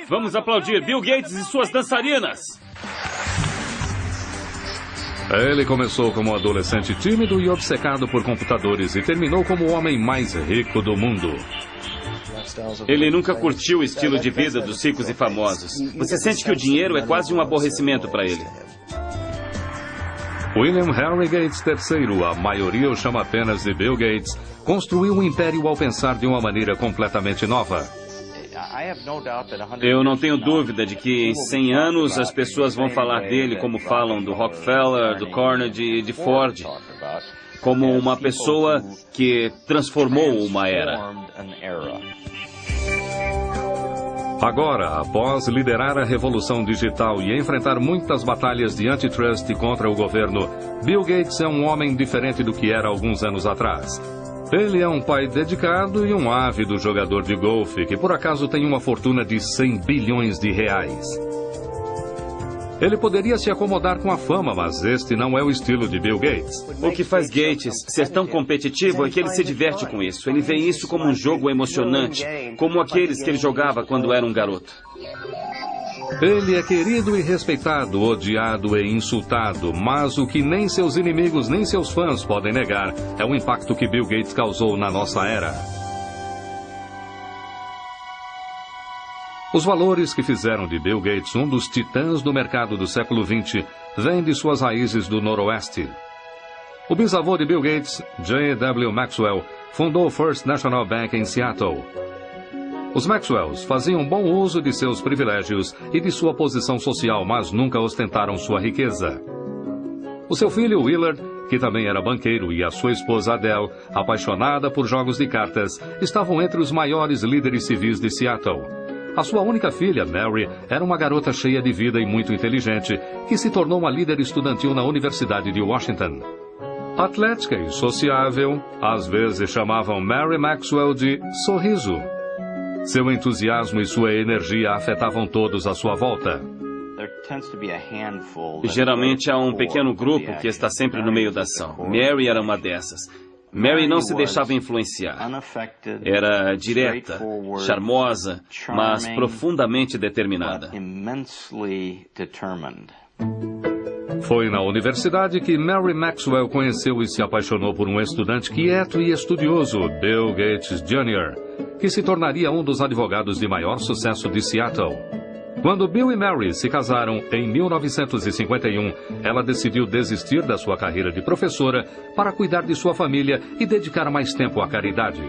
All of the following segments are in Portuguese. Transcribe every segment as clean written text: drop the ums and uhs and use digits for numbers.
Vamos aplaudir Bill Gates e suas dançarinas. Ele começou como um adolescente tímido e obcecado por computadores e terminou como o homem mais rico do mundo. Ele nunca curtiu o estilo de vida dos ricos e famosos. Você sente que o dinheiro é quase um aborrecimento para ele. William Henry Gates III, a maioria o chama apenas de Bill Gates, construiu um império ao pensar de uma maneira completamente nova. Eu não tenho dúvida de que em 100 anos as pessoas vão falar dele como falam do Rockefeller, do Carnegie e de Ford, como uma pessoa que transformou uma era. Agora, após liderar a revolução digital e enfrentar muitas batalhas de antitrust contra o governo, Bill Gates é um homem diferente do que era alguns anos atrás. Ele é um pai dedicado e um ávido jogador de golfe que por acaso tem uma fortuna de 100 bilhões de reais. Ele poderia se acomodar com a fama, mas este não é o estilo de Bill Gates. O que faz Gates ser tão competitivo é que ele se diverte com isso. Ele vê isso como um jogo emocionante, como aqueles que ele jogava quando era um garoto. Ele é querido e respeitado, odiado e insultado, mas o que nem seus inimigos nem seus fãs podem negar é o impacto que Bill Gates causou na nossa era. Os valores que fizeram de Bill Gates um dos titãs do mercado do século XX vêm de suas raízes do Noroeste. O bisavô de Bill Gates, J.W. Maxwell, fundou o First National Bank em Seattle. Os Maxwells faziam bom uso de seus privilégios e de sua posição social, mas nunca ostentaram sua riqueza. O seu filho Willard, que também era banqueiro, e a sua esposa Adele, apaixonada por jogos de cartas, estavam entre os maiores líderes civis de Seattle. A sua única filha, Mary, era uma garota cheia de vida e muito inteligente, que se tornou uma líder estudantil na Universidade de Washington. Atlética e sociável, às vezes chamavam Mary Maxwell de Sorriso. Seu entusiasmo e sua energia afetavam todos à sua volta. Geralmente há um pequeno grupo que está sempre no meio da ação. Mary era uma dessas. Mary não se deixava influenciar. Era direta, charmosa, mas profundamente determinada. Foi na universidade que Mary Maxwell conheceu e se apaixonou por um estudante quieto e estudioso, Bill Gates Jr., que se tornaria um dos advogados de maior sucesso de Seattle. Quando Bill e Mary se casaram em 1951, ela decidiu desistir da sua carreira de professora para cuidar de sua família e dedicar mais tempo à caridade.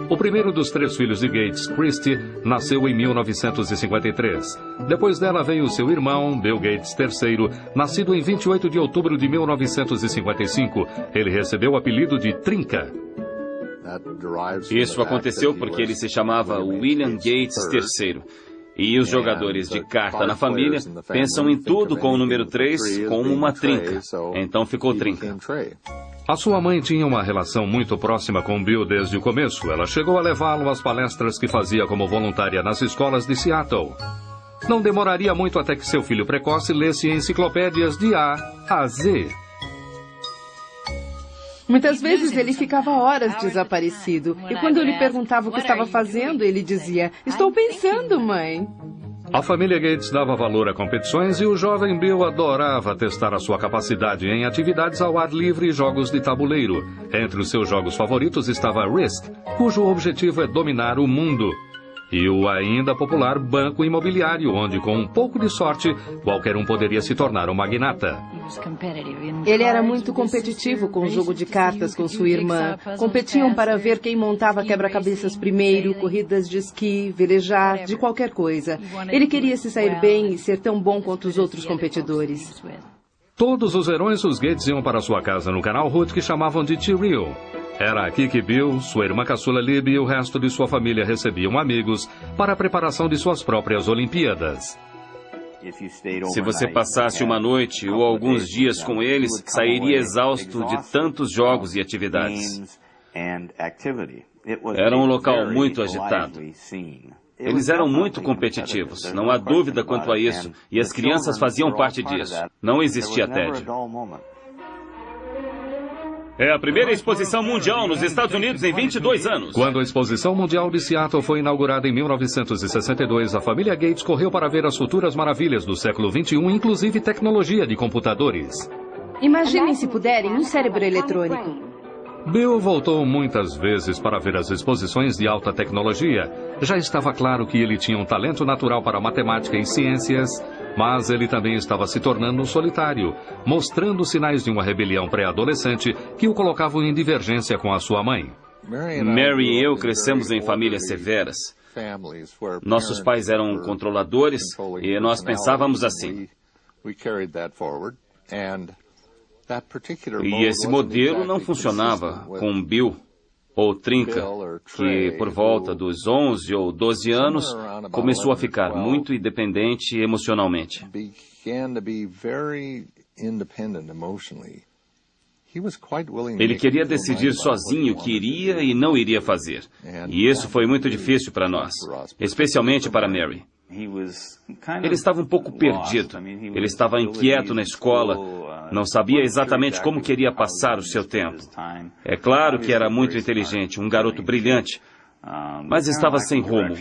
O primeiro dos 3 filhos de Gates, Christy, nasceu em 1953. Depois dela veio seu irmão, Bill Gates III, nascido em 28 de outubro de 1955. Ele recebeu o apelido de Trinca. Isso aconteceu porque ele se chamava William Gates III. E os jogadores de carta na família pensam em tudo com o número 3 como uma trinca. Então ficou Trinca. A sua mãe tinha uma relação muito próxima com Bill desde o começo. Ela chegou a levá-lo às palestras que fazia como voluntária nas escolas de Seattle. Não demoraria muito até que seu filho precoce lesse enciclopédias de A a Z. Muitas vezes ele ficava horas desaparecido. E quando eu lhe perguntava o que estava fazendo, ele dizia: "Estou pensando, mãe." A família Gates dava valor a competições e o jovem Bill adorava testar a sua capacidade em atividades ao ar livre e jogos de tabuleiro. Entre os seus jogos favoritos estava Risk, cujo objetivo é dominar o mundo. E o ainda popular Banco Imobiliário, onde com um pouco de sorte, qualquer um poderia se tornar um magnata. Ele era muito competitivo com o jogo de cartas com sua irmã. Competiam para ver quem montava quebra-cabeças primeiro, corridas de esqui, velejar, de qualquer coisa. Ele queria se sair bem e ser tão bom quanto os outros competidores. Todos os verões, os Gates iam para sua casa no canal Hood que chamavam de T-Rio. Era aqui que Bill, sua irmã caçula Libby e o resto de sua família recebiam amigos para a preparação de suas próprias Olimpíadas. Se você passasse uma noite ou alguns dias com eles, sairia exausto de tantos jogos e atividades. Era um local muito agitado. Eles eram muito competitivos, não há dúvida quanto a isso, e as crianças faziam parte disso. Não existia tédio. É a primeira exposição mundial nos Estados Unidos em 22 anos. Quando a Exposição Mundial de Seattle foi inaugurada em 1962, a família Gates correu para ver as futuras maravilhas do século XXI, inclusive tecnologia de computadores. Imaginem, se puderem, um cérebro eletrônico. Bill voltou muitas vezes para ver as exposições de alta tecnologia. Já estava claro que ele tinha um talento natural para matemática e ciências, mas ele também estava se tornando um solitário, mostrando sinais de uma rebelião pré-adolescente que o colocavam em divergência com a sua mãe. Mary e eu crescemos em famílias severas. Nossos pais eram controladores e nós pensávamos assim. E esse modelo não funcionava com Bill ou Trinca, que por volta dos 11 ou 12 anos começou a ficar muito independente emocionalmente. Ele queria decidir sozinho o que iria e não iria fazer. E isso foi muito difícil para nós, especialmente para Mary. Ele estava um pouco perdido. Ele estava inquieto na escola. Não sabia exatamente como queria passar o seu tempo. É claro que era muito inteligente, um garoto brilhante, mas estava sem rumo.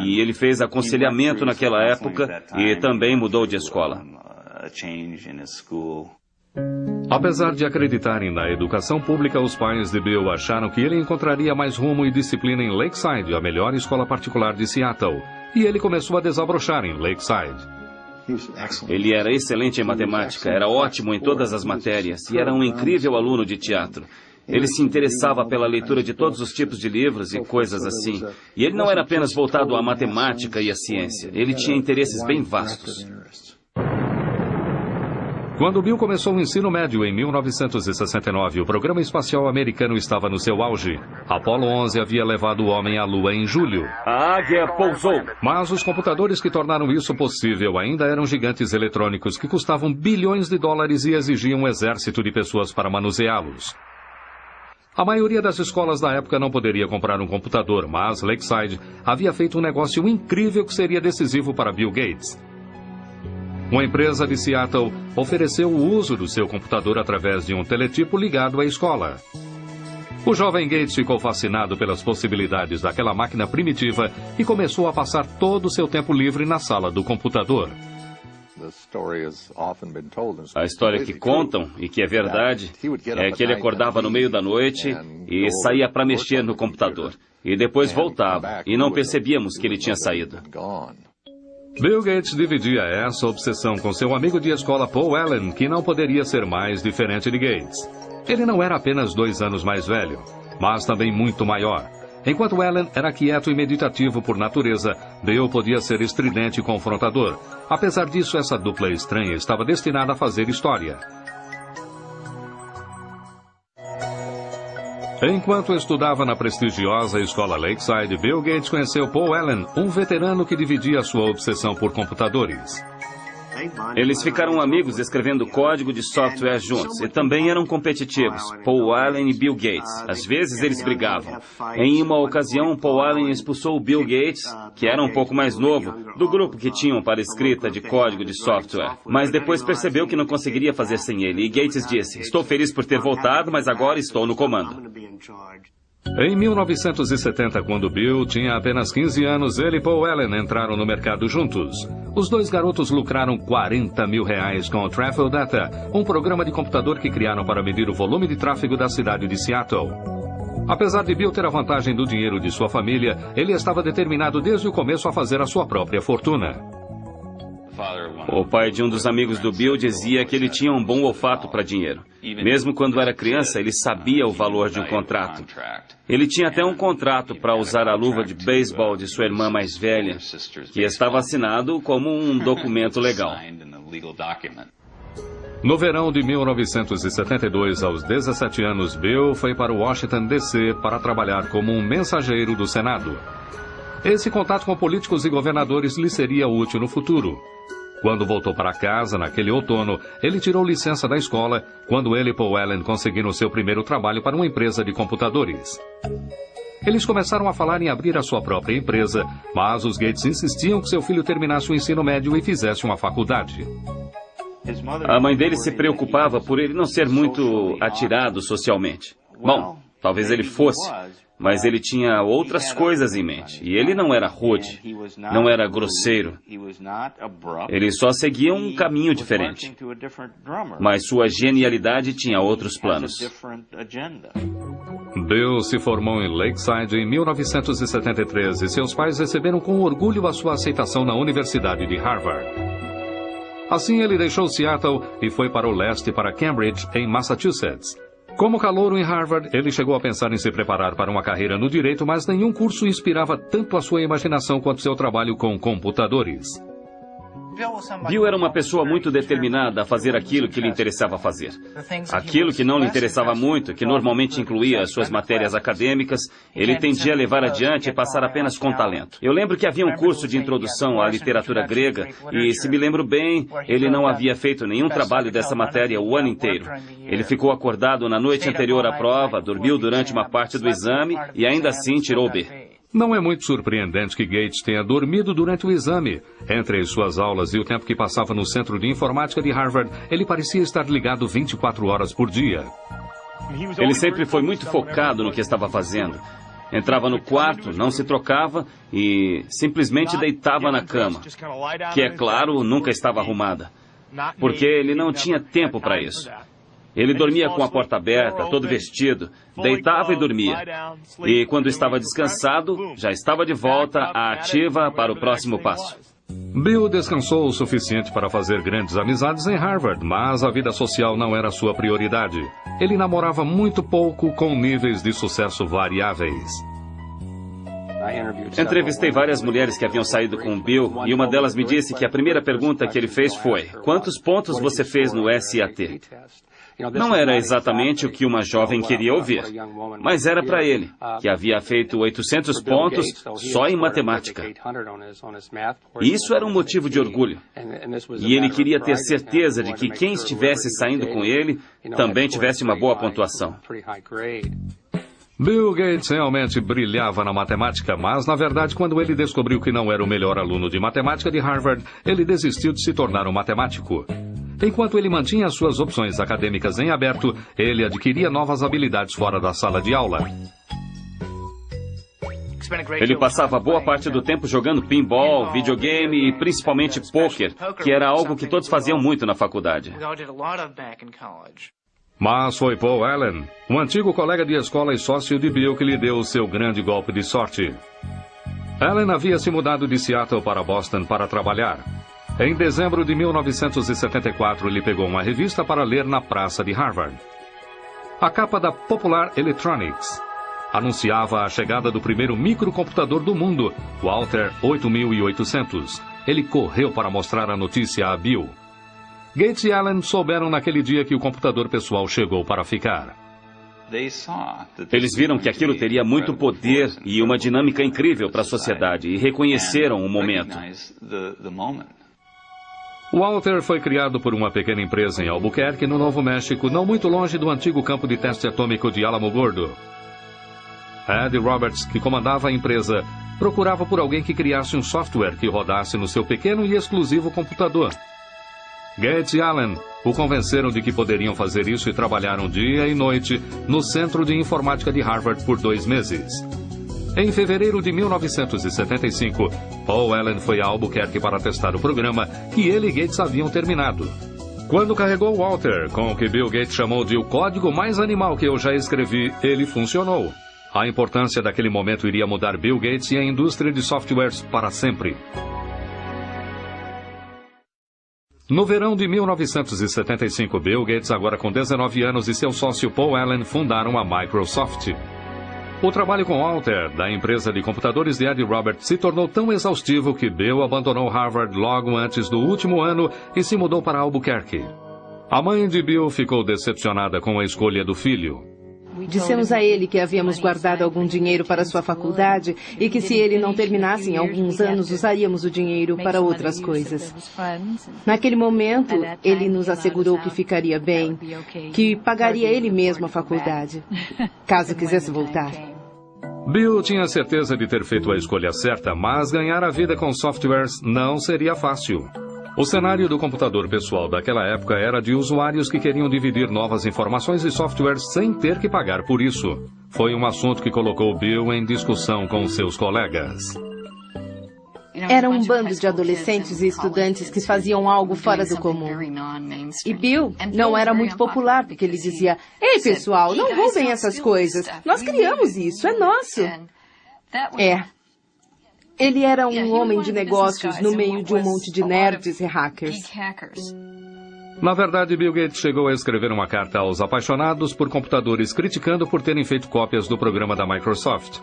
E ele fez aconselhamento naquela época e também mudou de escola. Apesar de acreditarem na educação pública, os pais de Bill acharam que ele encontraria mais rumo e disciplina em Lakeside, a melhor escola particular de Seattle. E ele começou a desabrochar em Lakeside. Ele era excelente em matemática, era ótimo em todas as matérias e era um incrível aluno de teatro. Ele se interessava pela leitura de todos os tipos de livros e coisas assim. E ele não era apenas voltado à matemática e à ciência. Ele tinha interesses bem vastos. Quando Bill começou o ensino médio em 1969, o programa espacial americano estava no seu auge. Apollo 11 havia levado o homem à Lua em julho. A Águia pousou. Mas os computadores que tornaram isso possível ainda eram gigantes eletrônicos que custavam bilhões de dólares e exigiam um exército de pessoas para manuseá-los. A maioria das escolas da época não poderia comprar um computador, mas Lakeside havia feito um negócio incrível que seria decisivo para Bill Gates. Uma empresa de Seattle ofereceu o uso do seu computador através de um teletipo ligado à escola. O jovem Gates ficou fascinado pelas possibilidades daquela máquina primitiva e começou a passar todo o seu tempo livre na sala do computador. A história que contam, e que é verdade, é que ele acordava no meio da noite e saía para mexer no computador. E depois voltava, e não percebíamos que ele tinha saído. Bill Gates dividia essa obsessão com seu amigo de escola Paul Allen, que não poderia ser mais diferente de Gates. Ele não era apenas 2 anos mais velho, mas também muito maior. Enquanto Allen era quieto e meditativo por natureza, Bill podia ser estridente e confrontador. Apesar disso, essa dupla estranha estava destinada a fazer história. Enquanto estudava na prestigiosa escola Lakeside, Bill Gates conheceu Paul Allen, um veterano que dividia sua obsessão por computadores. Eles ficaram amigos escrevendo código de software juntos e também eram competitivos, Paul Allen e Bill Gates. Às vezes eles brigavam. Em uma ocasião, Paul Allen expulsou o Bill Gates, que era um pouco mais novo, do grupo que tinham para escrita de código de software. Mas depois percebeu que não conseguiria fazer sem ele e Gates disse: "Estou feliz por ter voltado, mas agora estou no comando." Em 1970, quando Bill tinha apenas 15 anos, ele e Paul Allen entraram no mercado juntos. Os dois garotos lucraram R$40 mil com o Traffic Data, um programa de computador que criaram para medir o volume de tráfego da cidade de Seattle. Apesar de Bill ter a vantagem do dinheiro de sua família, ele estava determinado desde o começo a fazer a sua própria fortuna. O pai de um dos amigos do Bill dizia que ele tinha um bom olfato para dinheiro. Mesmo quando era criança, ele sabia o valor de um contrato. Ele tinha até um contrato para usar a luva de beisebol de sua irmã mais velha, que estava assinado como um documento legal. No verão de 1972, aos 17 anos, Bill foi para Washington, D.C. para trabalhar como um mensageiro do Senado. Esse contato com políticos e governadores lhe seria útil no futuro. Quando voltou para casa, naquele outono, ele tirou licença da escola, quando ele e Paul Allen conseguiram seu primeiro trabalho para uma empresa de computadores. Eles começaram a falar em abrir a sua própria empresa, mas os Gates insistiam que seu filho terminasse o ensino médio e fizesse uma faculdade. A mãe dele se preocupava por ele não ser muito atirado socialmente. Bom, talvez ele fosse, mas ele tinha outras coisas em mente. E ele não era rude, não era grosseiro. Ele só seguia um caminho diferente. Mas sua genialidade tinha outros planos. Bill se formou em Lakeside em 1973 e seus pais receberam com orgulho a sua aceitação na Universidade de Harvard. Assim, ele deixou Seattle e foi para o leste, para Cambridge, em Massachusetts. Como calouro em Harvard, ele chegou a pensar em se preparar para uma carreira no direito, mas nenhum curso inspirava tanto a sua imaginação quanto seu trabalho com computadores. Bill era uma pessoa muito determinada a fazer aquilo que lhe interessava fazer. Aquilo que não lhe interessava muito, que normalmente incluía suas matérias acadêmicas, ele tendia a levar adiante e passar apenas com talento. Eu lembro que havia um curso de introdução à literatura grega e, se me lembro bem, ele não havia feito nenhum trabalho dessa matéria o ano inteiro. Ele ficou acordado na noite anterior à prova, dormiu durante uma parte do exame e ainda assim tirou B. Não é muito surpreendente que Gates tenha dormido durante o exame. Entre as suas aulas e o tempo que passava no Centro de Informática de Harvard, ele parecia estar ligado 24 horas por dia. Ele sempre foi muito focado no que estava fazendo. Entrava no quarto, não se trocava e simplesmente deitava na cama, que, é claro, nunca estava arrumada, porque ele não tinha tempo para isso. Ele dormia com a porta aberta, todo vestido, deitava e dormia. E quando estava descansado, já estava de volta à ativa para o próximo passo. Bill descansou o suficiente para fazer grandes amizades em Harvard, mas a vida social não era sua prioridade. Ele namorava muito pouco, com níveis de sucesso variáveis. Entrevistei várias mulheres que haviam saído com o Bill e uma delas me disse que a primeira pergunta que ele fez foi: quantos pontos você fez no SAT? Não era exatamente o que uma jovem queria ouvir, mas era para ele, que havia feito 800 pontos só em matemática. Isso era um motivo de orgulho. E ele queria ter certeza de que quem estivesse saindo com ele também tivesse uma boa pontuação. Bill Gates realmente brilhava na matemática, mas, na verdade, quando ele descobriu que não era o melhor aluno de matemática de Harvard, ele desistiu de se tornar um matemático. Enquanto ele mantinha suas opções acadêmicas em aberto, ele adquiria novas habilidades fora da sala de aula. Ele passava boa parte do tempo jogando pinball, videogame e principalmente pôquer, que era algo que todos faziam muito na faculdade. Mas foi Paul Allen, um antigo colega de escola e sócio de Bill, que lhe deu o seu grande golpe de sorte. Allen havia se mudado de Seattle para Boston para trabalhar. Em dezembro de 1974, ele pegou uma revista para ler na praça de Harvard. A capa da Popular Electronics anunciava a chegada do primeiro microcomputador do mundo, o Altair 8800. Ele correu para mostrar a notícia a Bill. Gates e Allen souberam naquele dia que o computador pessoal chegou para ficar. Eles viram que aquilo teria muito poder e uma dinâmica incrível para a sociedade e reconheceram o momento. O Altair foi criado por uma pequena empresa em Albuquerque, no Novo México, não muito longe do antigo campo de teste atômico de Alamogordo. Ed Roberts, que comandava a empresa, procurava por alguém que criasse um software que rodasse no seu pequeno e exclusivo computador. Gates e Allen o convenceram de que poderiam fazer isso e trabalharam dia e noite no Centro de Informática de Harvard por 2 meses. Em fevereiro de 1975, Paul Allen foi a Albuquerque para testar o programa que ele e Gates haviam terminado. Quando carregou o Altair, com o que Bill Gates chamou de o código mais animal que eu já escrevi, ele funcionou. A importância daquele momento iria mudar Bill Gates e a indústria de softwares para sempre. No verão de 1975, Bill Gates, agora com 19 anos, e seu sócio Paul Allen fundaram a Microsoft. O trabalho com Altair, da empresa de computadores de Ed Roberts, se tornou tão exaustivo que Bill abandonou Harvard logo antes do último ano e se mudou para Albuquerque. A mãe de Bill ficou decepcionada com a escolha do filho. Dissemos a ele que havíamos guardado algum dinheiro para sua faculdade e que, se ele não terminasse em alguns anos, usaríamos o dinheiro para outras coisas. Naquele momento, ele nos assegurou que ficaria bem, que pagaria ele mesmo a faculdade, caso quisesse voltar. Bill tinha certeza de ter feito a escolha certa, mas ganhar a vida com softwares não seria fácil. O cenário do computador pessoal daquela época era de usuários que queriam dividir novas informações e softwares sem ter que pagar por isso. Foi um assunto que colocou Bill em discussão com seus colegas. Era um bando de adolescentes e estudantes que faziam algo fora do comum. E Bill não era muito popular, porque ele dizia: "Ei, pessoal, não roubem essas coisas. Nós criamos isso, é nosso." Ele era um homem de negócios no meio de um monte de nerds e hackers. Na verdade, Bill Gates chegou a escrever uma carta aos apaixonados por computadores criticando por terem feito cópias do programa da Microsoft.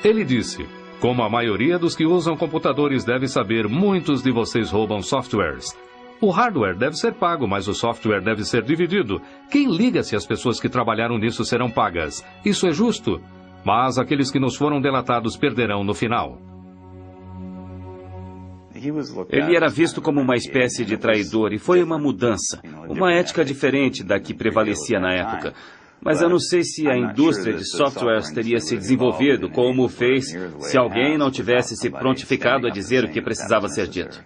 Ele disse: "Como a maioria dos que usam computadores deve saber, muitos de vocês roubam softwares. O hardware deve ser pago, mas o software deve ser dividido. Quem liga se as pessoas que trabalharam nisso serão pagas? Isso é justo. Mas aqueles que nos foram delatados perderão no final." Ele era visto como uma espécie de traidor e foi uma mudança, uma ética diferente da que prevalecia na época. Mas eu não sei se a indústria de softwares teria se desenvolvido como fez se alguém não tivesse se prontificado a dizer o que precisava ser dito.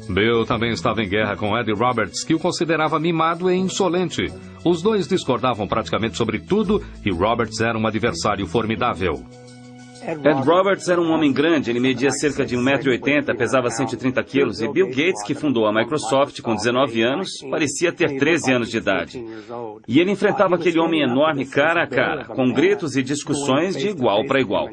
Bill também estava em guerra com Ed Roberts, que o considerava mimado e insolente. Os dois discordavam praticamente sobre tudo e Roberts era um adversário formidável. Ed Roberts era um homem grande, ele media cerca de 1,80 m, pesava 130 quilos, e Bill Gates, que fundou a Microsoft com 19 anos, parecia ter 13 anos de idade. E ele enfrentava aquele homem enorme cara a cara, com gritos e discussões de igual para igual.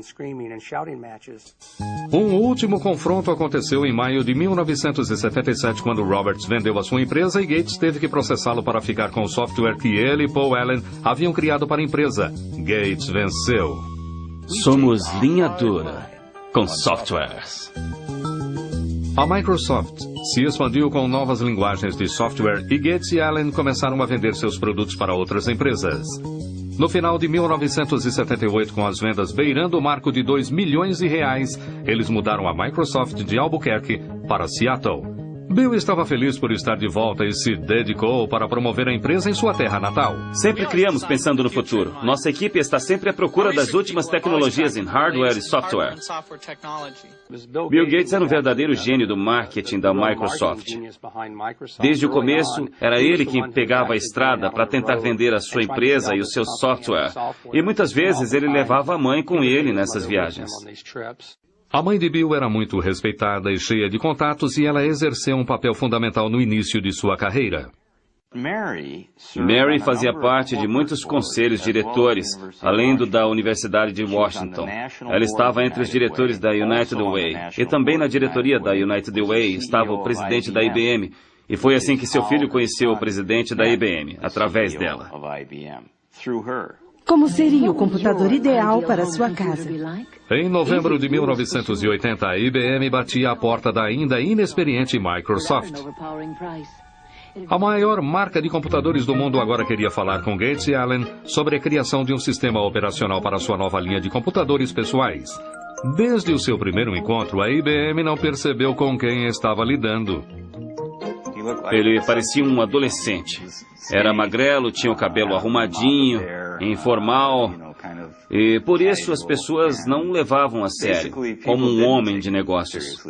Um último confronto aconteceu em maio de 1977, quando Roberts vendeu a sua empresa e Gates teve que processá-lo para ficar com o software que ele e Paul Allen haviam criado para a empresa. Gates venceu. Somos linha dura com softwares. A Microsoft se expandiu com novas linguagens de software e Gates e Allen começaram a vender seus produtos para outras empresas. No final de 1978, com as vendas beirando o marco de R$2 milhões, eles mudaram a Microsoft de Albuquerque para Seattle. Bill estava feliz por estar de volta e se dedicou para promover a empresa em sua terra natal. Sempre criamos pensando no futuro. Nossa equipe está sempre à procura das últimas tecnologias em hardware e software. Bill Gates era um verdadeiro gênio do marketing da Microsoft. Desde o começo, era ele quem pegava a estrada para tentar vender a sua empresa e o seu software. E muitas vezes ele levava a mãe com ele nessas viagens. A mãe de Bill era muito respeitada e cheia de contatos e ela exerceu um papel fundamental no início de sua carreira. Mary fazia parte de muitos conselhos diretores, além do da Universidade de Washington. Ela estava entre os diretores da United Way e também na diretoria da United Way estava o presidente da IBM. E foi assim que seu filho conheceu o presidente da IBM, através dela. Como seria o computador ideal para sua casa? Em novembro de 1980, a IBM batia à porta da ainda inexperiente Microsoft. A maior marca de computadores do mundo agora queria falar com Gates e Allen sobre a criação de um sistema operacional para sua nova linha de computadores pessoais. Desde o seu primeiro encontro, a IBM não percebeu com quem estava lidando. Ele parecia um adolescente. Era magrelo, tinha o cabelo arrumadinho, informal, e por isso as pessoas não o levavam a sério, como um homem de negócios.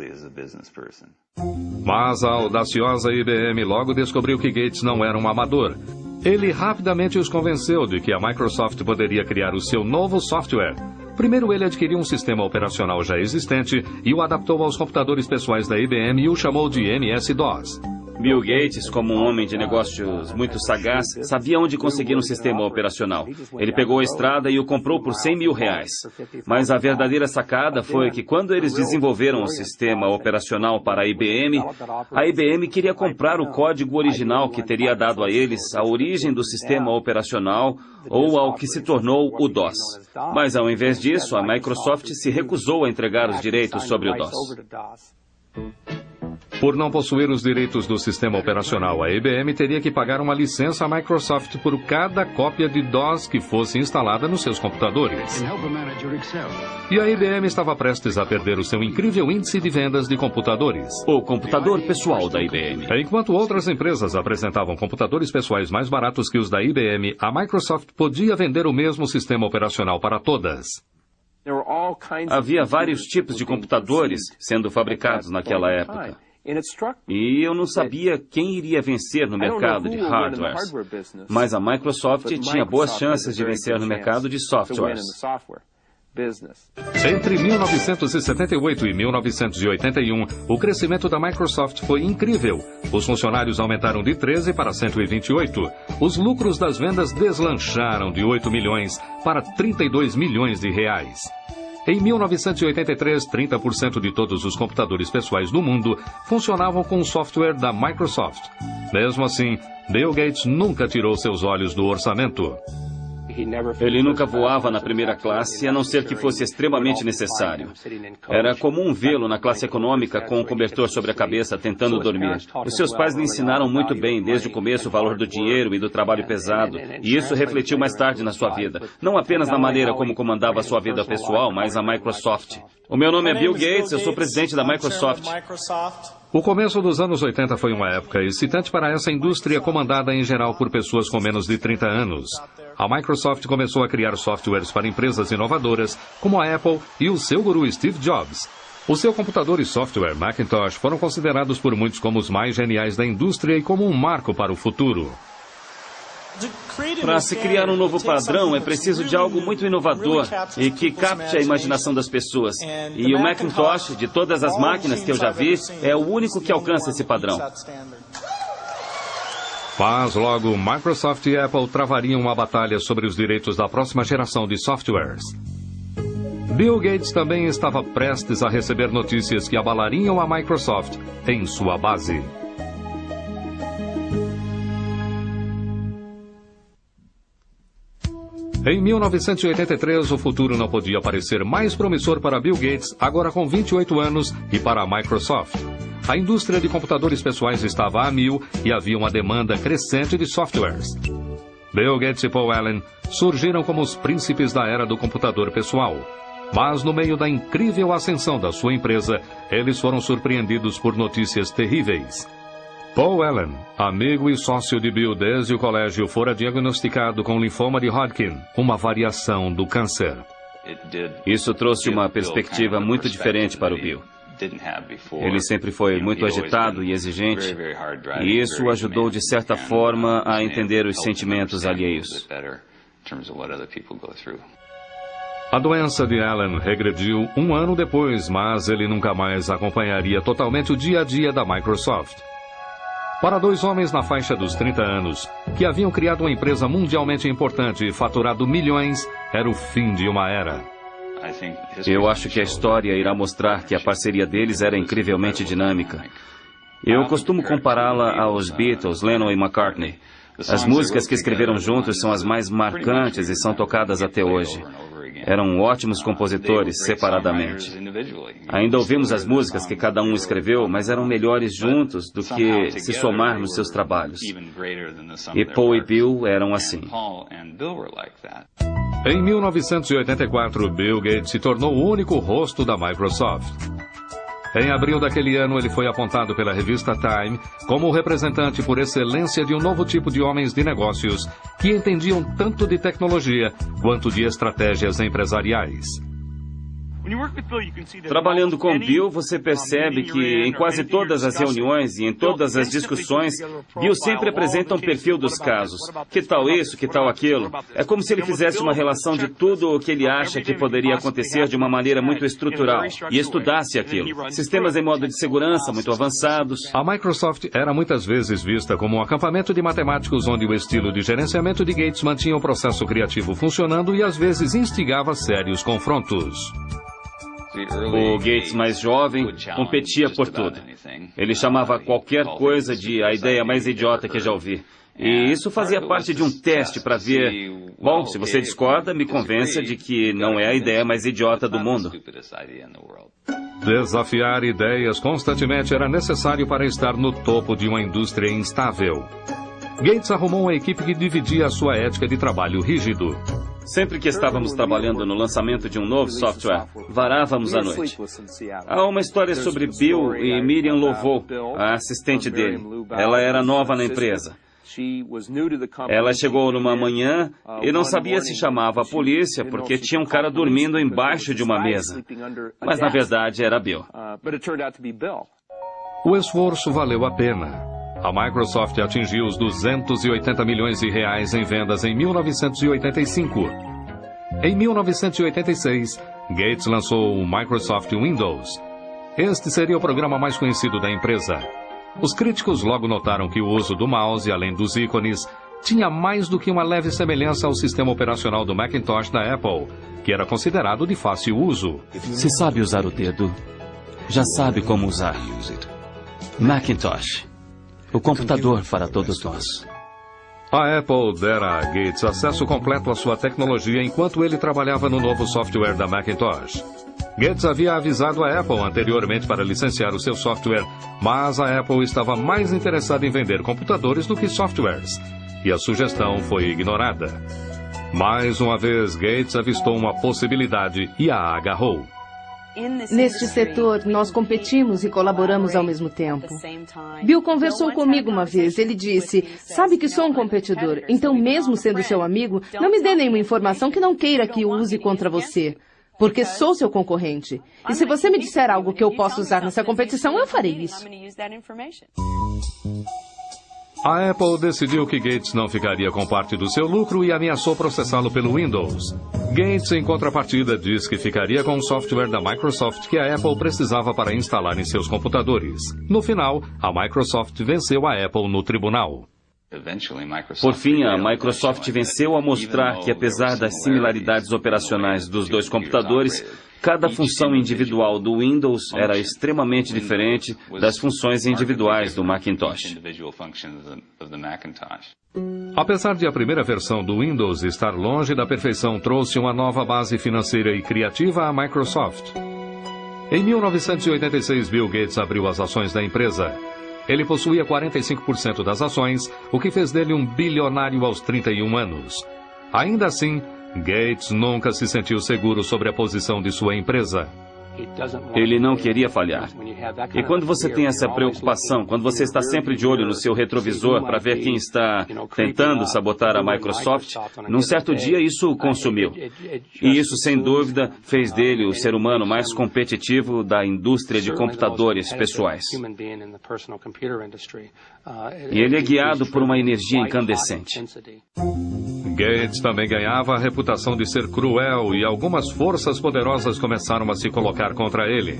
Mas a audaciosa IBM logo descobriu que Gates não era um amador. Ele rapidamente os convenceu de que a Microsoft poderia criar o seu novo software. Primeiro ele adquiriu um sistema operacional já existente e o adaptou aos computadores pessoais da IBM e o chamou de MS-DOS. Bill Gates, como um homem de negócios muito sagaz, sabia onde conseguir um sistema operacional. Ele pegou a estrada e o comprou por R$100 mil. Mas a verdadeira sacada foi que quando eles desenvolveram o sistema operacional para a IBM queria comprar o código original que teria dado a eles a origem do sistema operacional ou ao que se tornou o DOS. Mas ao invés disso, a Microsoft se recusou a entregar os direitos sobre o DOS. Por não possuir os direitos do sistema operacional, a IBM teria que pagar uma licença à Microsoft por cada cópia de DOS que fosse instalada nos seus computadores. E a IBM estava prestes a perder o seu incrível índice de vendas de computadores. O computador pessoal da IBM. Enquanto outras empresas apresentavam computadores pessoais mais baratos que os da IBM, a Microsoft podia vender o mesmo sistema operacional para todas. Havia vários tipos de computadores sendo fabricados naquela época. E eu não sabia quem iria vencer no mercado de hardwares. Mas a Microsoft tinha boas chances de vencer no mercado de softwares. Entre 1978 e 1981, o crescimento da Microsoft foi incrível. Os funcionários aumentaram de 13 para 128. Os lucros das vendas deslancharam de 8 milhões para 32 milhões de reais. Em 1983, 30% de todos os computadores pessoais do mundo funcionavam com o software da Microsoft. Mesmo assim, Bill Gates nunca tirou seus olhos do orçamento. Ele nunca voava na primeira classe, a não ser que fosse extremamente necessário. Era comum vê-lo na classe econômica com um cobertor sobre a cabeça, tentando dormir. Os seus pais lhe ensinaram muito bem, desde o começo, o valor do dinheiro e do trabalho pesado. E isso refletiu mais tarde na sua vida. Não apenas na maneira como comandava a sua vida pessoal, mas a Microsoft. O meu nome é Bill Gates, eu sou presidente da Microsoft. O começo dos anos 80 foi uma época excitante para essa indústria comandada em geral por pessoas com menos de 30 anos. A Microsoft começou a criar softwares para empresas inovadoras, como a Apple e o seu guru Steve Jobs. O seu computador e software Macintosh foram considerados por muitos como os mais geniais da indústria e como um marco para o futuro. Para se criar um novo padrão, é preciso de algo muito inovador e que capte a imaginação das pessoas. E o Macintosh, de todas as máquinas que eu já vi, é o único que alcança esse padrão. Mas logo, Microsoft e Apple travariam uma batalha sobre os direitos da próxima geração de softwares. Bill Gates também estava prestes a receber notícias que abalariam a Microsoft em sua base. Em 1983, o futuro não podia parecer mais promissor para Bill Gates, agora com 28 anos, e para a Microsoft. A indústria de computadores pessoais estava a mil e havia uma demanda crescente de softwares. Bill Gates e Paul Allen surgiram como os príncipes da era do computador pessoal. Mas no meio da incrível ascensão da sua empresa, eles foram surpreendidos por notícias terríveis. Paul Allen, amigo e sócio de Bill desde o colégio, fora diagnosticado com linfoma de Hodgkin, uma variação do câncer. Isso trouxe uma perspectiva muito diferente para o Bill. Ele sempre foi muito agitado e exigente, e isso o ajudou de certa forma a entender os sentimentos alheios. A doença de Allen regrediu um ano depois, mas ele nunca mais acompanharia totalmente o dia a dia da Microsoft. Para dois homens na faixa dos 30 anos, que haviam criado uma empresa mundialmente importante e faturado milhões, era o fim de uma era. Eu acho que a história irá mostrar que a parceria deles era incrivelmente dinâmica. Eu costumo compará-la aos Beatles, Lennon e McCartney. As músicas que escreveram juntos são as mais marcantes e são tocadas até hoje. Eram ótimos compositores separadamente. Ainda ouvimos as músicas que cada um escreveu, mas eram melhores juntos do que se somar nos seus trabalhos. E Paul e Bill eram assim. Em 1984, Bill Gates se tornou o único rosto da Microsoft. Em abril daquele ano, ele foi apontado pela revista Time como o representante por excelência de um novo tipo de homens de negócios que entendiam tanto de tecnologia quanto de estratégias empresariais. Trabalhando com Bill, você percebe que em quase todas as reuniões e em todas as discussões, Bill sempre apresenta um perfil dos casos. Que tal isso, que tal aquilo? É como se ele fizesse uma relação de tudo o que ele acha que poderia acontecer de uma maneira muito estrutural e estudasse aquilo. Sistemas em modo de segurança muito avançados. A Microsoft era muitas vezes vista como um acampamento de matemáticos onde o estilo de gerenciamento de Gates mantinha o processo criativo funcionando e às vezes instigava sérios confrontos. O Gates mais jovem competia por tudo. Ele chamava qualquer coisa de a ideia mais idiota que já ouvi. E isso fazia parte de um teste para ver... Bom, se você discorda, me convença de que não é a ideia mais idiota do mundo. Desafiar ideias constantemente era necessário para estar no topo de uma indústria instável. Gates arrumou uma equipe que dividia a sua ética de trabalho rígido. Sempre que estávamos trabalhando no lançamento de um novo software, varávamos à noite. Há uma história sobre Bill e Miriam Lovo, a assistente dele. Ela era nova na empresa. Ela chegou numa manhã e não sabia se chamava a polícia porque tinha um cara dormindo embaixo de uma mesa. Mas na verdade era Bill. O esforço valeu a pena. A Microsoft atingiu os 280 milhões de reais em vendas em 1985. Em 1986, Gates lançou o Microsoft Windows. Este seria o programa mais conhecido da empresa. Os críticos logo notaram que o uso do mouse, além dos ícones, tinha mais do que uma leve semelhança ao sistema operacional do Macintosh da Apple, que era considerado de fácil uso. Se sabe usar o dedo, já sabe como usar. Macintosh, o computador para todos nós. A Apple dera a Gates acesso completo à sua tecnologia enquanto ele trabalhava no novo software da Macintosh. Gates havia avisado a Apple anteriormente para licenciar o seu software, mas a Apple estava mais interessada em vender computadores do que softwares, e a sugestão foi ignorada. Mais uma vez, Gates avistou uma possibilidade e a agarrou. Neste setor, nós competimos e colaboramos ao mesmo tempo. Bill conversou comigo uma vez. Ele disse, sabe que sou um competidor, então mesmo sendo seu amigo, não me dê nenhuma informação que não queira que use contra você, porque sou seu concorrente. E se você me disser algo que eu possa usar nessa competição, eu farei isso. A Apple decidiu que Gates não ficaria com parte do seu lucro e ameaçou processá-lo pelo Windows. Gates, em contrapartida, disse que ficaria com o software da Microsoft que a Apple precisava para instalar em seus computadores. No final, a Microsoft venceu a Apple no tribunal. Por fim, a Microsoft venceu ao mostrar que, apesar das similaridades operacionais dos dois computadores, cada função individual do Windows era extremamente diferente das funções individuais do Macintosh. Apesar de a primeira versão do Windows estar longe da perfeição, trouxe uma nova base financeira e criativa à Microsoft. Em 1986, Bill Gates abriu as ações da empresa. Ele possuía 45% das ações, o que fez dele um bilionário aos 31 anos. Ainda assim, Gates nunca se sentiu seguro sobre a posição de sua empresa. Ele não queria falhar. E quando você tem essa preocupação, quando você está sempre de olho no seu retrovisor para ver quem está tentando sabotar a Microsoft, num certo dia isso o consumiu. E isso, sem dúvida, fez dele o ser humano mais competitivo da indústria de computadores pessoais. E ele é guiado por uma energia incandescente. Gates também ganhava a reputação de ser cruel e algumas forças poderosas começaram a se colocar contra ele.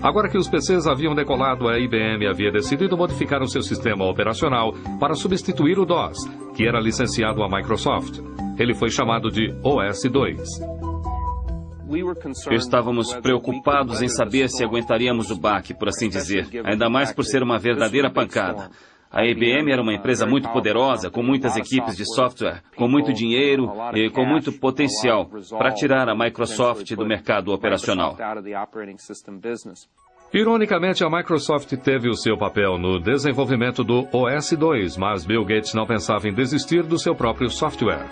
Agora que os PCs haviam decolado, a IBM havia decidido modificar o seu sistema operacional para substituir o DOS, que era licenciado à Microsoft. Ele foi chamado de OS-2. Estávamos preocupados em saber se aguentaríamos o baque, por assim dizer, ainda mais por ser uma verdadeira pancada. A IBM era uma empresa muito poderosa, com muitas equipes de software, com muito dinheiro e com muito potencial para tirar a Microsoft do mercado operacional. Ironicamente, a Microsoft teve o seu papel no desenvolvimento do OS-2, mas Bill Gates não pensava em desistir do seu próprio software.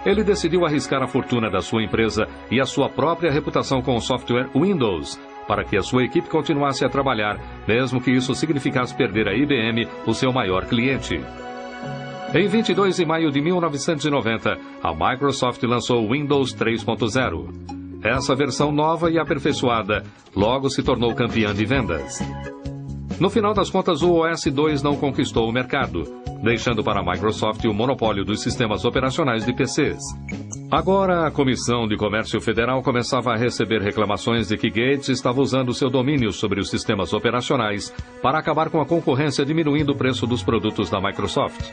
Ele decidiu arriscar a fortuna da sua empresa e a sua própria reputação com o software Windows, para que a sua equipe continuasse a trabalhar, mesmo que isso significasse perder a IBM, o seu maior cliente. Em 22 de maio de 1990, a Microsoft lançou o Windows 3.0. Essa versão nova e aperfeiçoada logo se tornou campeã de vendas. No final das contas, o OS-2 não conquistou o mercado, deixando para a Microsoft o monopólio dos sistemas operacionais de PCs. Agora, a Comissão de Comércio Federal começava a receber reclamações de que Gates estava usando seu domínio sobre os sistemas operacionais para acabar com a concorrência, diminuindo o preço dos produtos da Microsoft.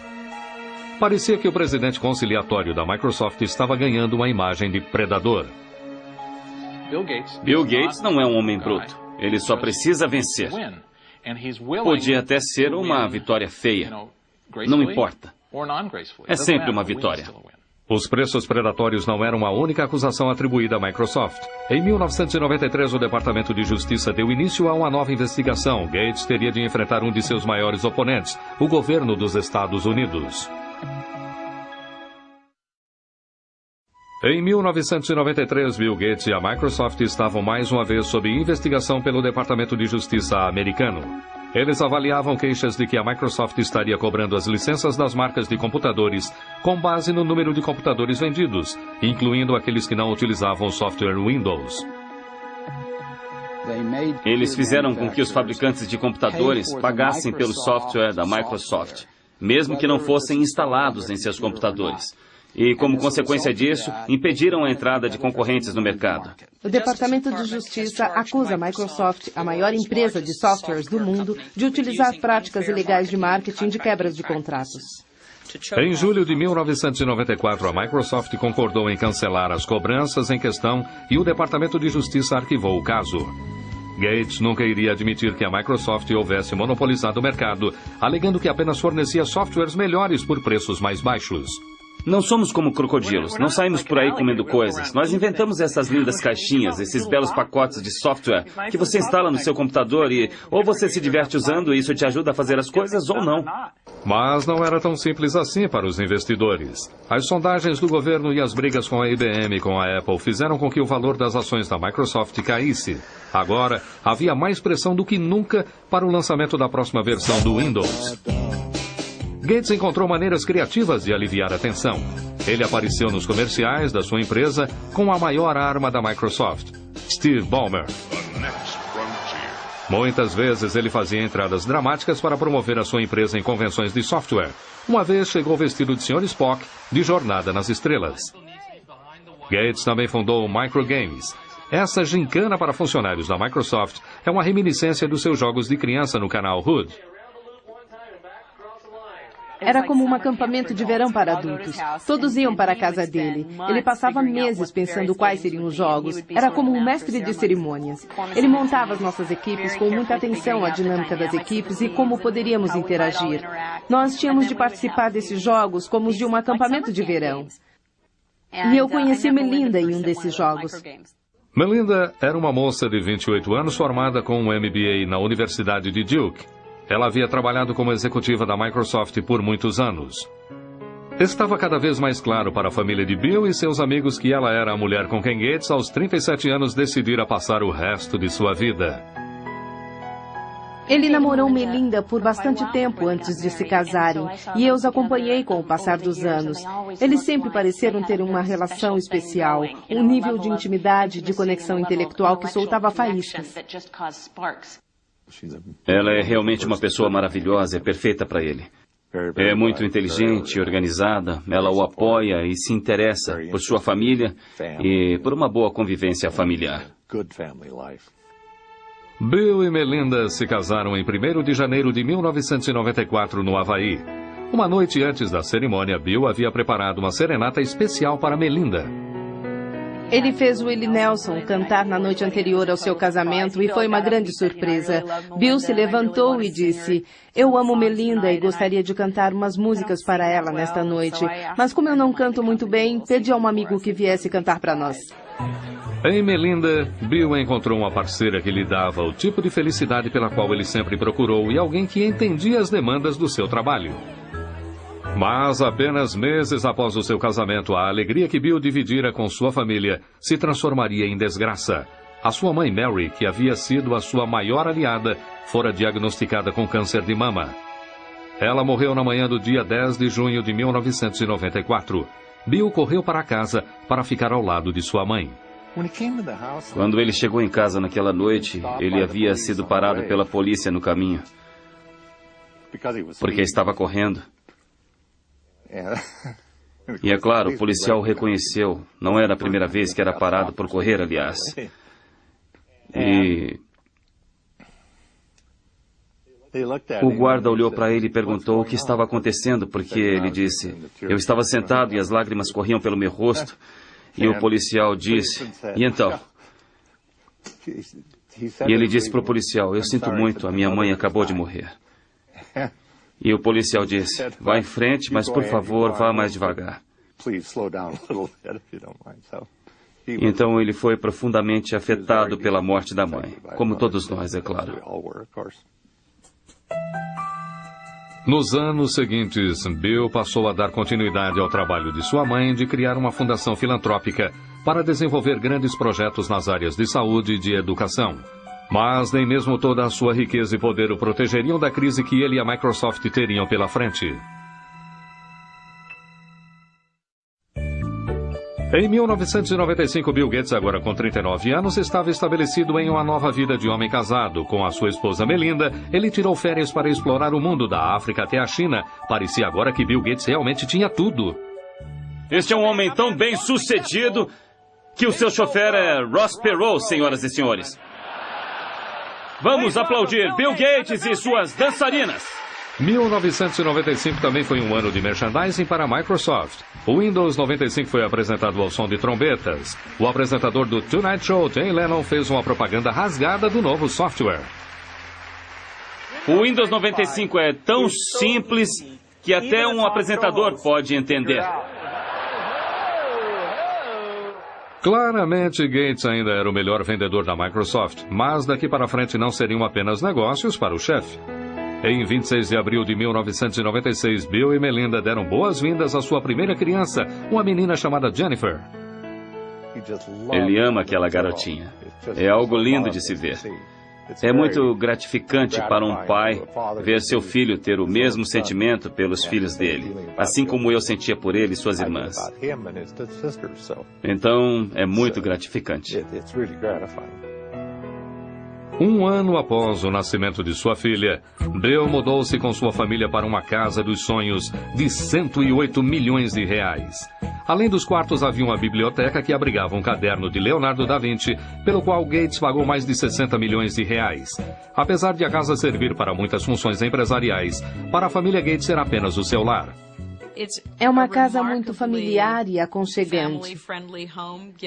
Parecia que o presidente conciliatório da Microsoft estava ganhando uma imagem de predador. Bill Gates não é um homem bruto. Ele só precisa vencer. Podia até ser uma vitória feia. Não importa. É sempre uma vitória. Os preços predatórios não eram a única acusação atribuída à Microsoft. Em 1993, o Departamento de Justiça deu início a uma nova investigação. Gates teria de enfrentar um de seus maiores oponentes, o governo dos Estados Unidos. Em 1993, Bill Gates e a Microsoft estavam mais uma vez sob investigação pelo Departamento de Justiça americano. Eles avaliavam queixas de que a Microsoft estaria cobrando as licenças das marcas de computadores com base no número de computadores vendidos, incluindo aqueles que não utilizavam o software Windows. Eles fizeram com que os fabricantes de computadores pagassem pelo software da Microsoft, mesmo que não fossem instalados em seus computadores. E, como consequência disso, impediram a entrada de concorrentes no mercado. O Departamento de Justiça acusa a Microsoft, a maior empresa de softwares do mundo, de utilizar práticas ilegais de marketing de quebras de contratos. Em julho de 1994, a Microsoft concordou em cancelar as cobranças em questão e o Departamento de Justiça arquivou o caso. Gates nunca iria admitir que a Microsoft houvesse monopolizado o mercado, alegando que apenas fornecia softwares melhores por preços mais baixos. Não somos como crocodilos, não saímos por aí comendo coisas. Nós inventamos essas lindas caixinhas, esses belos pacotes de software que você instala no seu computador e ou você se diverte usando e isso te ajuda a fazer as coisas ou não. Mas não era tão simples assim para os investidores. As sondagens do governo e as brigas com a IBM e com a Apple fizeram com que o valor das ações da Microsoft caísse. Agora, havia mais pressão do que nunca para o lançamento da próxima versão do Windows. Gates encontrou maneiras criativas de aliviar a tensão. Ele apareceu nos comerciais da sua empresa com a maior arma da Microsoft, Steve Ballmer. Muitas vezes ele fazia entradas dramáticas para promover a sua empresa em convenções de software. Uma vez chegou vestido de Sr. Spock, de Jornada nas Estrelas. Gates também fundou o Microgames. Essa gincana para funcionários da Microsoft é uma reminiscência dos seus jogos de criança no canal Hood. Era como um acampamento de verão para adultos. Todos iam para a casa dele. Ele passava meses pensando quais seriam os jogos. Era como um mestre de cerimônias. Ele montava as nossas equipes com muita atenção à dinâmica das equipes e como poderíamos interagir. Nós tínhamos de participar desses jogos como os de um acampamento de verão. E eu conheci Melinda em um desses jogos. Melinda era uma moça de 28 anos formada com um MBA na Universidade de Duke. Ela havia trabalhado como executiva da Microsoft por muitos anos. Estava cada vez mais claro para a família de Bill e seus amigos que ela era a mulher com quem Gates, aos 37 anos, decidira passar o resto de sua vida. Ele namorou Melinda por bastante tempo antes de se casarem, e eu os acompanhei com o passar dos anos. Eles sempre pareceram ter uma relação especial, um nível de intimidade, de conexão intelectual que soltava faíscas. Ela é realmente uma pessoa maravilhosa, é perfeita para ele. É muito inteligente e organizada, ela o apoia e se interessa por sua família e por uma boa convivência familiar. Bill e Melinda se casaram em 1º de janeiro de 1994 no Havaí. Uma noite antes da cerimônia, Bill havia preparado uma serenata especial para Melinda. Ele fez Willie Nelson cantar na noite anterior ao seu casamento e foi uma grande surpresa. Bill se levantou e disse: "Eu amo Melinda e gostaria de cantar umas músicas para ela nesta noite, mas como eu não canto muito bem, pedi a um amigo que viesse cantar para nós." Em Melinda, Bill encontrou uma parceira que lhe dava o tipo de felicidade pela qual ele sempre procurou e alguém que entendia as demandas do seu trabalho. Mas apenas meses após o seu casamento, a alegria que Bill dividira com sua família se transformaria em desgraça. A sua mãe Mary, que havia sido a sua maior aliada, fora diagnosticada com câncer de mama. Ela morreu na manhã do dia 10 de junho de 1994. Bill correu para casa para ficar ao lado de sua mãe. Quando ele chegou em casa naquela noite, ele havia sido parado pela polícia no caminho, porque estava correndo. E é claro, o policial o reconheceu. Não era a primeira vez que era parado por correr, aliás. E o guarda olhou para ele e perguntou o que estava acontecendo, porque ele disse: "Eu estava sentado e as lágrimas corriam pelo meu rosto." E o policial disse: "E então?" E ele disse para o policial: "Eu sinto muito, a minha mãe acabou de morrer." E o policial disse: "Vá em frente, mas por favor, vá mais devagar." Então ele foi profundamente afetado pela morte da mãe, como todos nós, é claro. Nos anos seguintes, Bill passou a dar continuidade ao trabalho de sua mãe de criar uma fundação filantrópica para desenvolver grandes projetos nas áreas de saúde e de educação. Mas nem mesmo toda a sua riqueza e poder o protegeriam da crise que ele e a Microsoft teriam pela frente. Em 1995, Bill Gates, agora com 39 anos, estava estabelecido em uma nova vida de homem casado. Com a sua esposa Melinda, ele tirou férias para explorar o mundo da África até a China. Parecia agora que Bill Gates realmente tinha tudo. Este é um homem tão bem sucedido que o seu chofer é Ross Perot, senhoras e senhores. Vamos aplaudir Bill Gates e suas dançarinas. 1995 também foi um ano de merchandising para a Microsoft. O Windows 95 foi apresentado ao som de trombetas. O apresentador do Tonight Show, Jay Leno, fez uma propaganda rasgada do novo software. O Windows 95 é tão simples que até um apresentador pode entender. Claramente, Gates ainda era o melhor vendedor da Microsoft, mas daqui para frente não seriam apenas negócios para o chefe. Em 26 de abril de 1996, Bill e Melinda deram boas-vindas à sua primeira criança, uma menina chamada Jennifer. Ele ama aquela garotinha. É algo lindo de se ver. É muito gratificante para um pai ver seu filho ter o mesmo sentimento pelos filhos dele, assim como eu sentia por ele e suas irmãs. Então, é muito gratificante. Um ano após o nascimento de sua filha, Bill mudou-se com sua família para uma casa dos sonhos de 108 milhões de reais. Além dos quartos, havia uma biblioteca que abrigava um caderno de Leonardo da Vinci, pelo qual Gates pagou mais de 60 milhões de reais. Apesar de a casa servir para muitas funções empresariais, para a família Gates era apenas o seu lar. É uma casa muito familiar e aconchegante.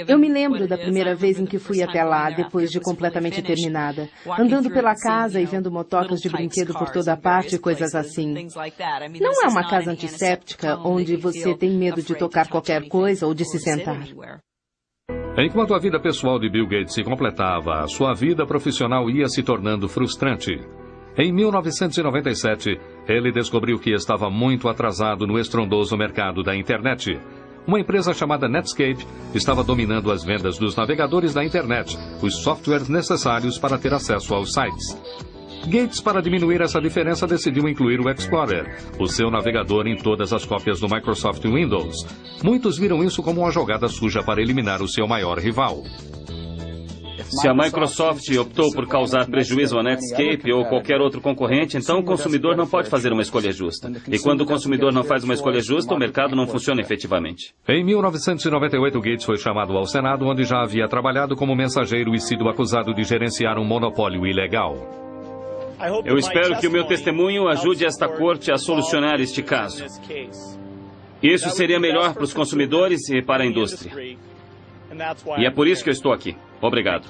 Eu me lembro da primeira vez em que fui até lá, depois de completamente terminada, andando pela casa e vendo motocas de brinquedo por toda parte e coisas assim. Não é uma casa antisséptica, onde você tem medo de tocar qualquer coisa ou de se sentar. Enquanto a vida pessoal de Bill Gates se completava, a sua vida profissional ia se tornando frustrante. Em 1997, ele descobriu que estava muito atrasado no estrondoso mercado da internet. Uma empresa chamada Netscape estava dominando as vendas dos navegadores da internet, os softwares necessários para ter acesso aos sites. Gates, para diminuir essa diferença, decidiu incluir o Explorer, o seu navegador, em todas as cópias do Microsoft Windows. Muitos viram isso como uma jogada suja para eliminar o seu maior rival. Se a Microsoft optou por causar prejuízo à Netscape ou qualquer outro concorrente, então o consumidor não pode fazer uma escolha justa. E quando o consumidor não faz uma escolha justa, o mercado não funciona efetivamente. Em 1998, Gates foi chamado ao Senado, onde já havia trabalhado como mensageiro e sido acusado de gerenciar um monopólio ilegal. Eu espero que o meu testemunho ajude esta corte a solucionar este caso. Isso seria melhor para os consumidores e para a indústria. E é por isso que eu estou aqui. Obrigado.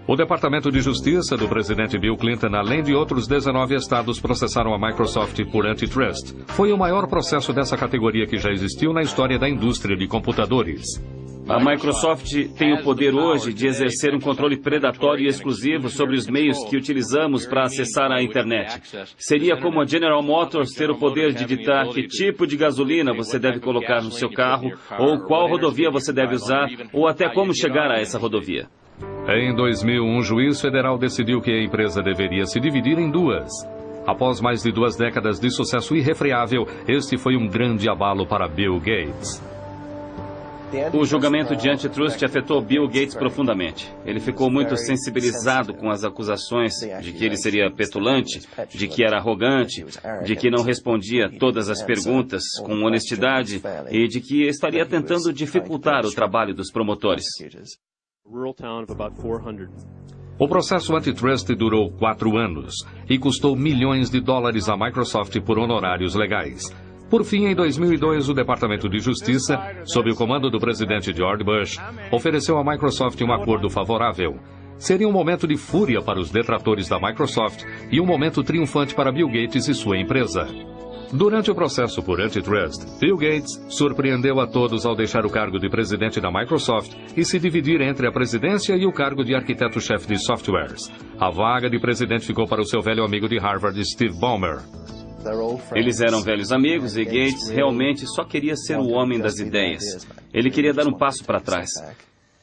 O Departamento de Justiça do presidente Bill Clinton, além de outros 19 estados, processaram a Microsoft por antitrust. Foi o maior processo dessa categoria que já existiu na história da indústria de computadores. A Microsoft tem o poder hoje de exercer um controle predatório e exclusivo sobre os meios que utilizamos para acessar a internet. Seria como a General Motors ter o poder de ditar que tipo de gasolina você deve colocar no seu carro, ou qual rodovia você deve usar, ou até como chegar a essa rodovia. Em 2000, um juiz federal decidiu que a empresa deveria se dividir em duas. Após mais de 2 décadas de sucesso irrefreável, este foi um grande abalo para Bill Gates. O julgamento de antitrust afetou Bill Gates profundamente. Ele ficou muito sensibilizado com as acusações de que ele seria petulante, de que era arrogante, de que não respondia todas as perguntas com honestidade e de que estaria tentando dificultar o trabalho dos promotores. O processo antitrust durou 4 anos e custou milhões de dólares à Microsoft por honorários legais. Por fim, em 2002, o Departamento de Justiça, sob o comando do presidente George Bush, ofereceu à Microsoft um acordo favorável. Seria um momento de fúria para os detratores da Microsoft e um momento triunfante para Bill Gates e sua empresa. Durante o processo por antitrust, Bill Gates surpreendeu a todos ao deixar o cargo de presidente da Microsoft e se dividir entre a presidência e o cargo de arquiteto-chefe de softwares. A vaga de presidente ficou para o seu velho amigo de Harvard, Steve Ballmer. Eles eram velhos amigos e Gates realmente só queria ser o homem das ideias. Ele queria dar um passo para trás.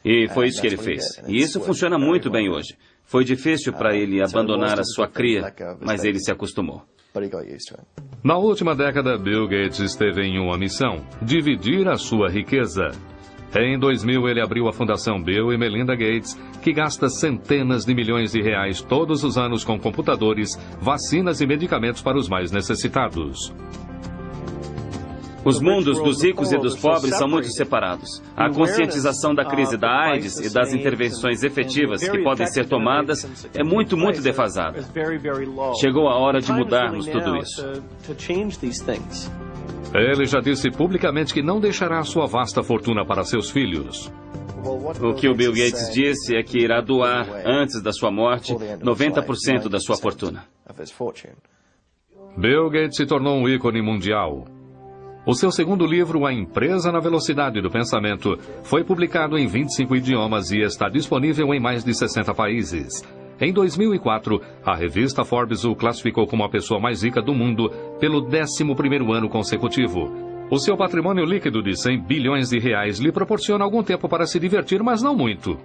E foi isso que ele fez. E isso funciona muito bem hoje. Foi difícil para ele abandonar a sua cria, mas ele se acostumou. Na última década, Bill Gates esteve em uma missão: dividir a sua riqueza. Em 2000, ele abriu a Fundação Bill e Melinda Gates, que gasta centenas de milhões de reais todos os anos com computadores, vacinas e medicamentos para os mais necessitados. Os mundos dos ricos e dos pobres são muito separados. A conscientização da crise da AIDS e das intervenções efetivas que podem ser tomadas é muito defasada. Chegou a hora de mudarmos tudo isso. Ele já disse publicamente que não deixará sua vasta fortuna para seus filhos. O que o Bill Gates disse é que irá doar, antes da sua morte, 90% da sua fortuna. Bill Gates se tornou um ícone mundial. O seu segundo livro, A Empresa na Velocidade do Pensamento, foi publicado em 25 idiomas e está disponível em mais de 60 países. Em 2004, a revista Forbes o classificou como a pessoa mais rica do mundo pelo 11º ano consecutivo. O seu patrimônio líquido de 100 bilhões de reais lhe proporciona algum tempo para se divertir, mas não muito.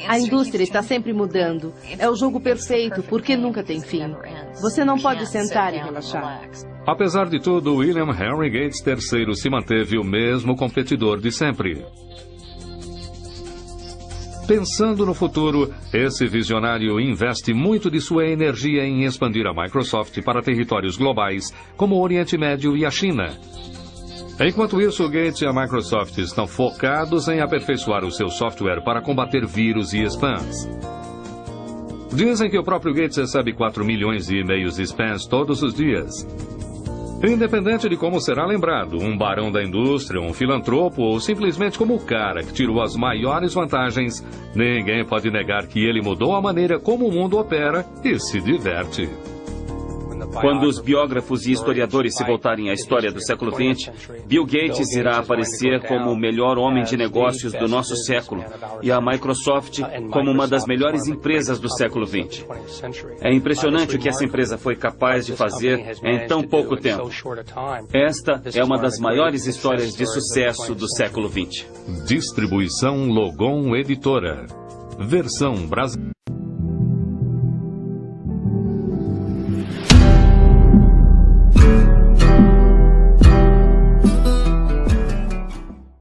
A indústria está sempre mudando. É o jogo perfeito, porque nunca tem fim. Você não pode sentar e relaxar. Apesar de tudo, William Henry Gates III se manteve o mesmo competidor de sempre. Pensando no futuro, esse visionário investe muito de sua energia em expandir a Microsoft para territórios globais, como o Oriente Médio e a China. Enquanto isso, Gates e a Microsoft estão focados em aperfeiçoar o seu software para combater vírus e spams. Dizem que o próprio Gates recebe 4 milhões de e-mails de spams todos os dias. Independente de como será lembrado, um barão da indústria, um filantropo ou simplesmente como o cara que tirou as maiores vantagens, ninguém pode negar que ele mudou a maneira como o mundo opera e se diverte. Quando os biógrafos e historiadores se voltarem à história do século XX, Bill Gates irá aparecer como o melhor homem de negócios do nosso século e a Microsoft como uma das melhores empresas do século XX. É impressionante o que essa empresa foi capaz de fazer em tão pouco tempo. Esta é uma das maiores histórias de sucesso do século XX. Distribuição Logon Editora. Versão brasileira.